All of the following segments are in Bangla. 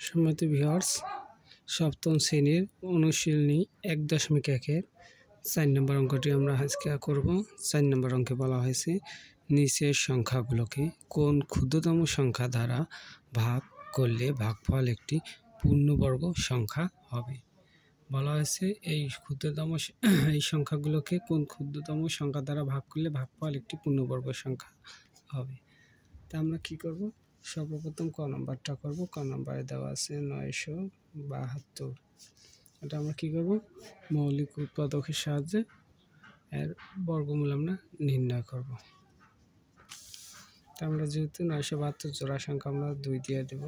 সম্মানিত ভিউয়ার্স, সপ্তম শ্রেণীর অনুশীলনী ১.১-এর ৪ নম্বর অঙ্কটি আমরা আজকে করব। ৪ নম্বর অঙ্কে বলা হয়েছে নিচের সংখ্যাগুলোকে কোন ক্ষুদ্রতম সংখ্যা দ্বারা ভাগ করলে ভাগফল একটি পূর্ণবর্গ সংখ্যা হবে। বলা হয়েছে এই সংখ্যাগুলোকে কোন ক্ষুদ্রতম সংখ্যা দ্বারা ভাগ করলে ভাগফল একটি পূর্ণবর্গ সংখ্যা হবে। তা আমরা কি করব? সর্বপ্রথম ক নাম্বারটা করব। ক নাম্বারে দেওয়া আছে 972। এটা আমরা কি করব? মৌলিক উৎপাদকের সাহায্যে এর বর্গমূল আমরা নির্ণয় করব। তা আমরা যেহেতু 972 জোড়া সংখ্যা আমরা 2 দিয়ে দেব।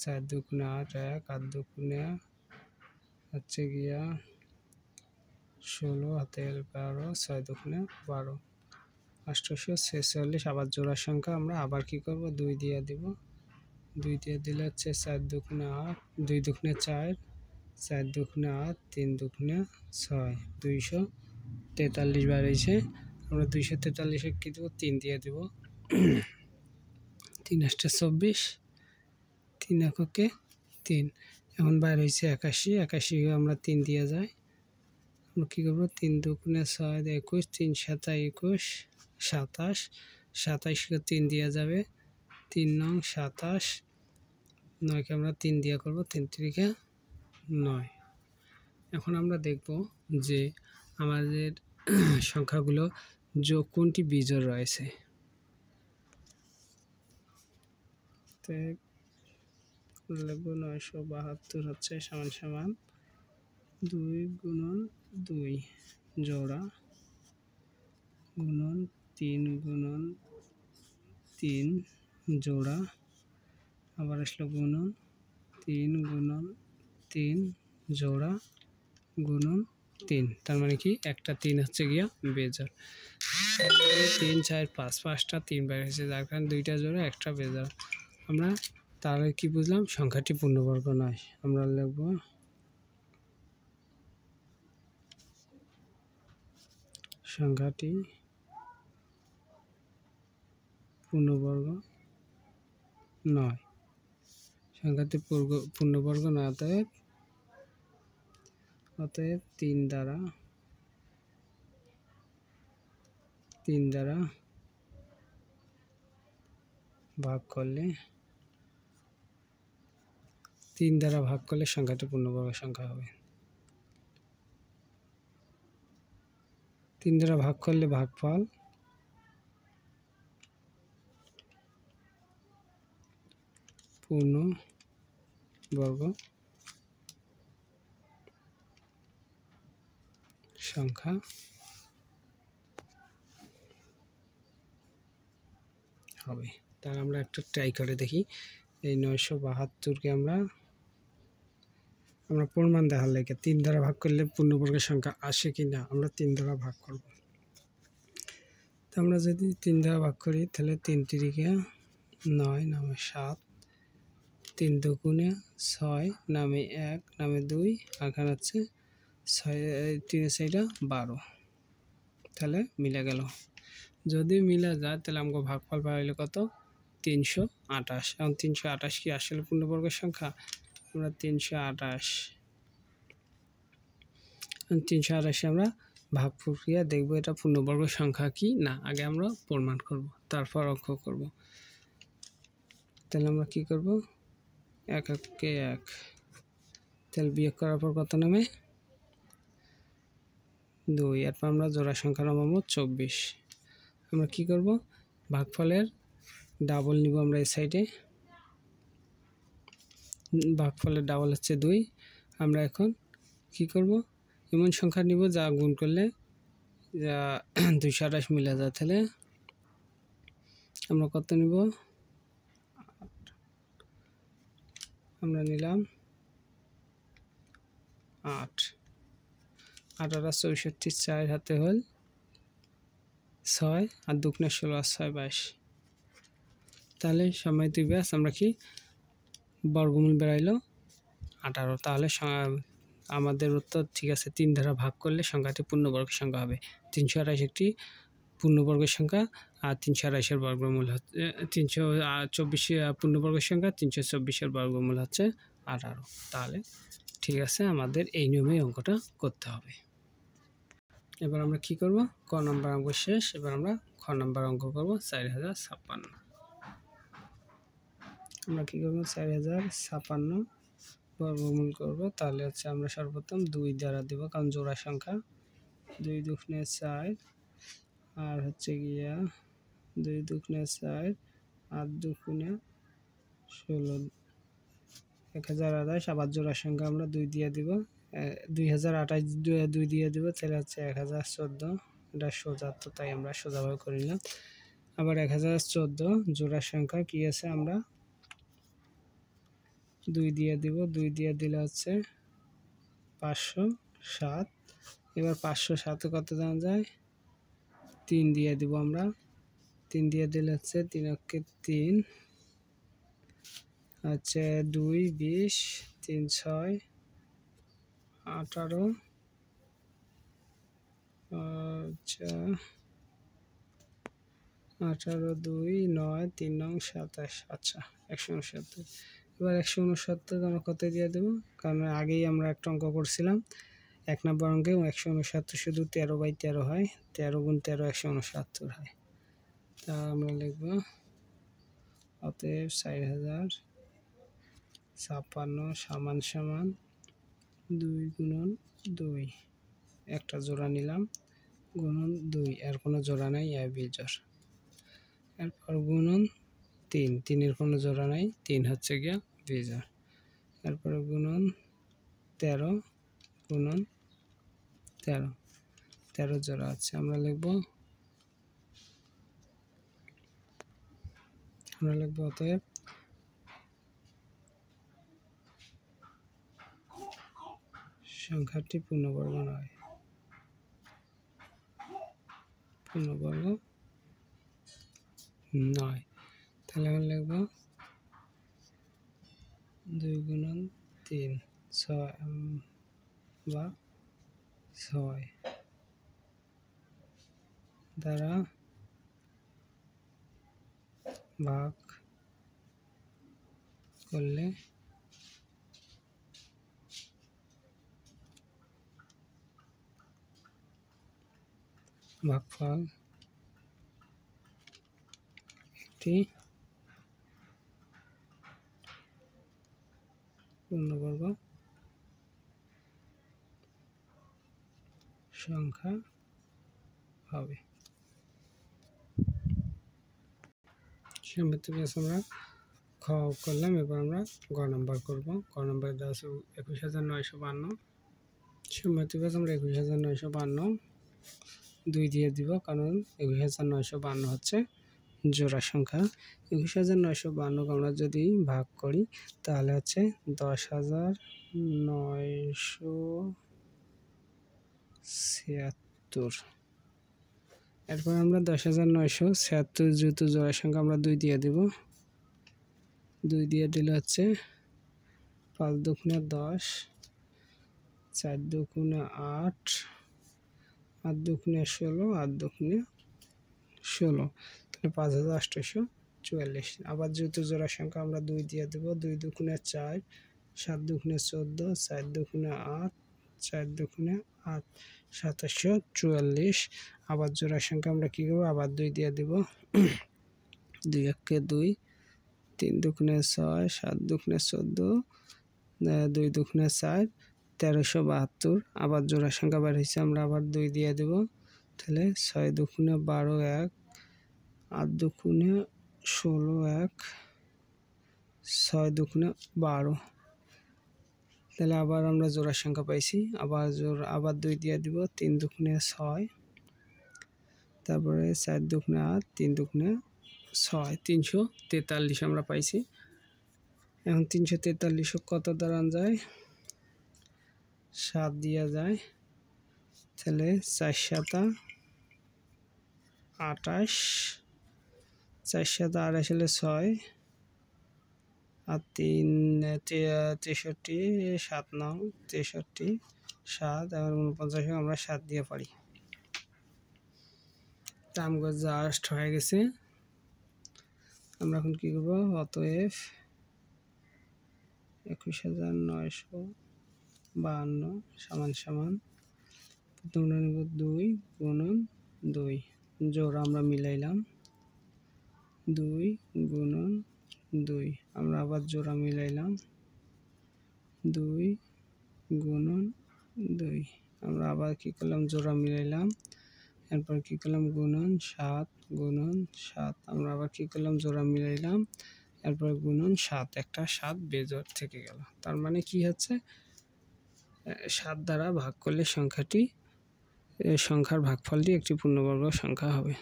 4 2 গুণে 8 1, 8 2 গুণে হচ্ছে গিয়া 16 হাতে 12, 6 2 গুণে 12, 846। আবার জোড়া সংখ্যা আমরা আবার কি করব? 2 দিয়ে দিব। 2 দিয়ে দিলে হচ্ছে 4 2 গুণে 8, 2 2 গুণে 4, 4 2 গুণে 8, 3 2 গুণে 6, 243 বার হয়েছে। আমরা 243-এ কি দেব? 3 দিয়ে দেব। 3 8 24, 3 এককে 3। এখন বাইর হয়েছে 81, 81 আমরা 3 দিয়ে যাই। আমরা কী করবো? 3 2 গুণে 6 21, 3 7 21, 27, 27-কে 3 দেওয়া যাবে। 3 নং 27, 9-কে আমরা 3 দিয়ে করবো, 3 3-কে 9। এখন আমরা দেখব যে আমাদের সংখ্যাগুলো কোনটি বিজোড় রয়েছে। লিখব 972 হচ্ছে সমান সমান 2 গুণন 2 জোড়া গুণন 3 গুণন 3 জোড়া, আবার আসলো গুণন 3 গুণন 3 জোড়া গুণন 3। তার মানে কি একটা 3 হচ্ছে গিয়া বেজোড়। 3 4 5, 5টা 3 বের হয়েছে, যার কারণে 2টা জোড়া একটা বেজোড়। আমরা তাহলে কি বুঝলাম? সংখ্যাটি পূর্ণবর্গ নয়। আমরা লিখব সংখ্যাটি পূর্ণবর্গ নয়। সংখ্যাটি পূর্ণবর্গ নয়, অতএব 3 দ্বারা ভাগ করলে সংখ্যাটি পূর্ণবর্গ সংখ্যা হবে। 3 দ্বারা ভাগ করলে ভাগফল পূর্ণবর্গ সংখ্যা হবে। তাহলে আমরা একটা ট্রাই করে দেখি। এই 972-কে আমরা প্রমাণ দেখার লাগে 3 দ্বারা ভাগ করলে পূর্ণবর্গের সংখ্যা আসে কি না, আমরা 3 দ্বারা ভাগ করব। তো আমরা যদি 3 দ্বারা ভাগ করি তাহলে 3 3-কে 9 নামে 7, 3 2 গুণে 6 নামে 1 নামে 2, আর এখানে হচ্ছে 6 3 6টা 12। তাহলে মিলে গেল। যদি মিলে যায় তাহলে আমাকে ভাগফল পাইলে কত? 328। এখন 328 কি আসলে পূর্ণবর্গের সংখ্যা? আমরা 328 আমরা ভাগ প্রক্রিয়া দেখব এটা পূর্ণবর্গ সংখ্যা কি না। আগে আমরা প্রমাণ করব, তারপর অঙ্ক করব। তাহলে আমরা কি করব? 1 1-কে 1, তাহলে বিয়োগ করার পর কত নামে? 2। এরপর আমরা জোড়া সংখ্যা নামাবো 24। আমরা কি করব? ভাগফলের ডাবল নিব আমরা এই সাইডে। ভাগফলের ডাবল হচ্ছে 2। আমরা এখন কি করব? এমন সংখ্যা নিব যা গুণ করলে যা 228 মিলে যায়। তাহলে আমরা কত নিব? 8। আমরা নিলাম 8। 8 আর 64, 4 হাতে হল 6, আর 2 গুণে 16 আর 6 22। তাহলে সময় 2 ব্যাস আমরা কি বর্গমূল বেরাইলো 18। তাহলে আমাদের উত্তর ঠিক আছে। 3 দ্বারা ভাগ করলে সংখ্যাটি পূর্ণবর্গ সংখ্যা হবে। 328 একটি পূর্ণবর্গের সংখ্যা। আর 328-এর বর্গমূল হচ্ছে 324 পূর্ণবর্গের সংখ্যা, 324-এর বর্গমূল হচ্ছে 18। তাহলে ঠিক আছে, আমাদের এই নিয়মেই অঙ্কটা করতে হবে। এবার আমরা কি করব, ক নম্বর অঙ্ক শেষ। এবার আমরা খ নম্বর অঙ্ক করব 4056। আমরা কি করব, 4056 বর্গমূল করব। তাহলে হচ্ছে আমরা সর্বপ্রথম 2 দ্বারা দেব, কারণ জোড়া সংখ্যা। 2 দুগুণে 4, আর হচ্ছে গিয়া 2 দুগুণে 4, 8 দুগুণে 16, 1028। আবার জোড়া সংখ্যা আমরা 2 দিয়ে দিব, 2028 2 দিয়ে দিব, তাহলে হচ্ছে 1014। এটা সোজা, তো তাই আমরা সোজাভাবে করে নিলাম। আবার 1014 জোড়া সংখ্যা কি আছে, আমরা 2 দিয়ে দিব, 2 দিয়ে দিলে হচ্ছে 507। এবার 507 কত জানা যায়, 3 দিয়ে দিব আমরা। 3 দিয়ে দিলে হচ্ছে 3 অক্ষে 3 হচ্ছে 2 20, 3 6 18, আচ্ছা 18 2 9 3 9 27। আচ্ছা 169। এবার 169 আমরা কত দিয়ে দেবো, কারণ আগেই আমরা একটা অঙ্ক করছিলাম 1 নম্বর অঙ্কে 169 শুধু 13/13 হয়, 13 গুণ 13 169 হয়। তা আমরা লিখব অতএব 4056 সমান সমান 2 গুণন 2, একটা জোড়া নিলাম, গুণন 2, এর কোনো জোড়া নাই, এ বিজোড়। এরপর গুণন 3, 3-এর কোনো জোড়া নাই, 3 হচ্ছে গিয়া বিজোড়। এরপরে গুণন 13, গুণন 13, 13 জোড়া আছে। আমরা লিখব অতএব সংখ্যাটি পূর্ণবর্গ নয়, পূর্ণবর্গ নয়। তাহলে আমরা লিখব 2 গুণন 3 6 বা 6 দ্বারা ভাগ করলে ভাগফল একটি পূর্ণবর্গ সংখ্যা হবে। আমরা খ করলাম, এবার আমরা গ নম্বর করব। গ নম্বর দেওয়া আছে 21952। সম্মতি পেয়েছি আমরা 21952 2 দিয়ে দিব, কারণ 21952 হচ্ছে জোড়া সংখ্যা। 21952 আমরা যদি ভাগ করি তাহলে হচ্ছে 10,976। এরপর আমরা 10,976 যেহেতু জোড়া সংখ্যা, আমরা 2 দিয়ে দেব। 2 দিয়ে দিলে হচ্ছে 5 দুগুণে 10, 4 দুগুণে 8, 8 দুগুণে 16, 8 দুগুণে 16, তাহলে 5,844। আবার যেহেতু জোড়া সংখ্যা, আমরা 2 দিয়ে দেব। 2 দুগুণে 4, 7 দুগুণে 14, 4 দুগুণে 8, 4 দুগুণে 8, 2744। আবার জোড়া সংখ্যা আমরা কী করবো, আবার 2 দিয়ে দেব। 2 একে 2, 3 দুগুণে 6, 7 দুগুণে 14, 2 দুগুণে 4, 1372। আবার জোড়া সংখ্যা বের হয়েছে, আমরা আবার 2 দিয়ে দেব। তাহলে 6 দুগুণে 12 1, 8 দুগুণে 16 1, 6 দুগুণে 12। তাহলে আবার আমরা জোড়া সংখ্যা পাইছি, আবার 2 দিয়ে দিব। 3 দুগুণে 6, তারপরে 4 দুগুণে 8, 3 দুগুণে 6, 343 আমরা পাইছি। এখন 343 কত দ্বারা যায়, 7 দিয়া যায়। তাহলে 4 7 28, 4 7 28 হলে 6, আর 3 63, 7 9 63, 7 আর 49 আমরা 7 দিয়ে পারি। টার্মগুলো জাস্ট হয়ে গেছে। আমরা এখন কী করবো, অতএব 21,952 সমান সমান প্রথমটা নেব 2 গুণন 2, জোড়া আমরা মিলাইলাম 2 গুণন 2, আমরা আবার জোড়া মিলাইলাম 2 গুণন 2, আমরা আবার কী করলাম, জোড়া মিলাইলাম, এরপর কী করলাম গুণন 7 গুণন 7, আমরা আবার কী করলাম জোড়া মিলাইলাম, এরপর গুণন 7, একটা 7 বেজোড় থেকে গেল। তার মানে কি হচ্ছে, 7 দ্বারা ভাগ করলে সংখ্যার ভাগফলটি একটি পূর্ণবর্গ সংখ্যা হবে।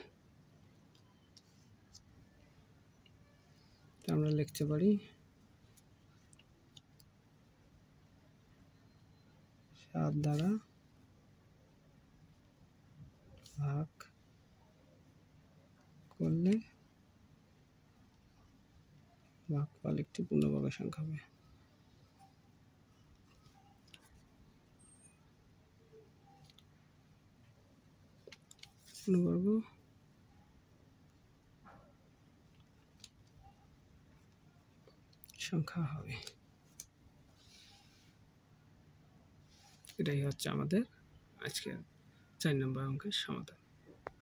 আমরা লিখতে পারি 7 দ্বারা ভাগ করলে ভাগফল একটি পূর্ণবর্গ সংখ্যা হবে। পূর্ণবর্গ সংখ্যা হবে। এটাই হচ্ছে আমাদের আজকের 4 নম্বর অঙ্কের সমাধান।